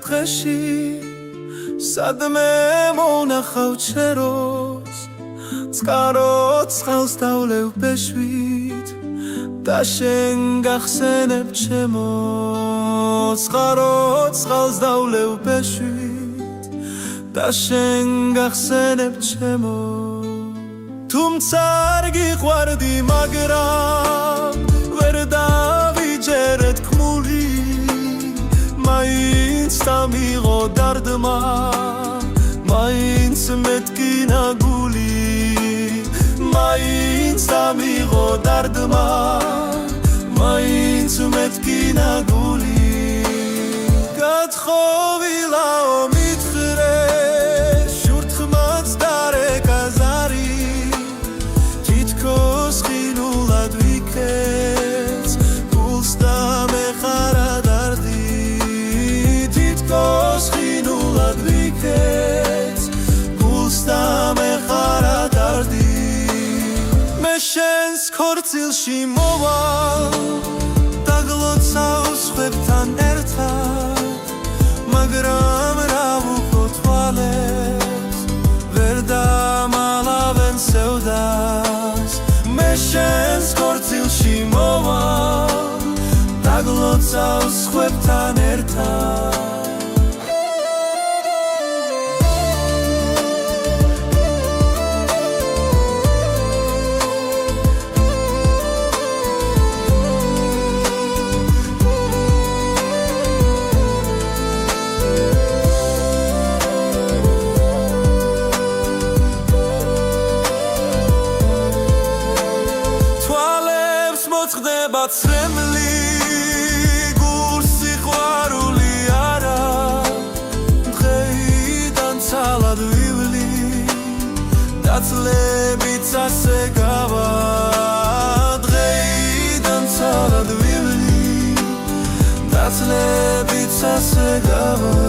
დღეში სადმე მონახავ ჩეროს წყარო წყალს დავლევ ბეშვით და შენ გახსენებ ჩემო წყარო წყალს დავლევ ბეშვით და შენ გახსენებ ჩემო თუმცა არ გიყვარდი მაგრამ ვერ დავიჯერე თქმული მაინც დამიღო დარდმა მაინც მეტკინა გული მაინც დამიღო დარდმა მაინც მეტკინა გული გათხოვილაო მითხრე შურთხმაც დარეკა ზარი თითქოს ხილულად ვიქეც გულს დამეხარა შენს ქორწილში მოვალ დაგლოცავ სხვებთან ერთად მაგრამ რა ვუყო თვალებს ვერ დამალავენ სევდას მე შენს ქორწილში მოვალ დაგლოცავ სხვებთან ერთად მოწყდება ცრემლი გულს სიყვარული არა დღეიდან ცალად ვივლი დაწლებიც ასე გავა დღეიდან ცალად ვივლი დაწლებიც ასე გავა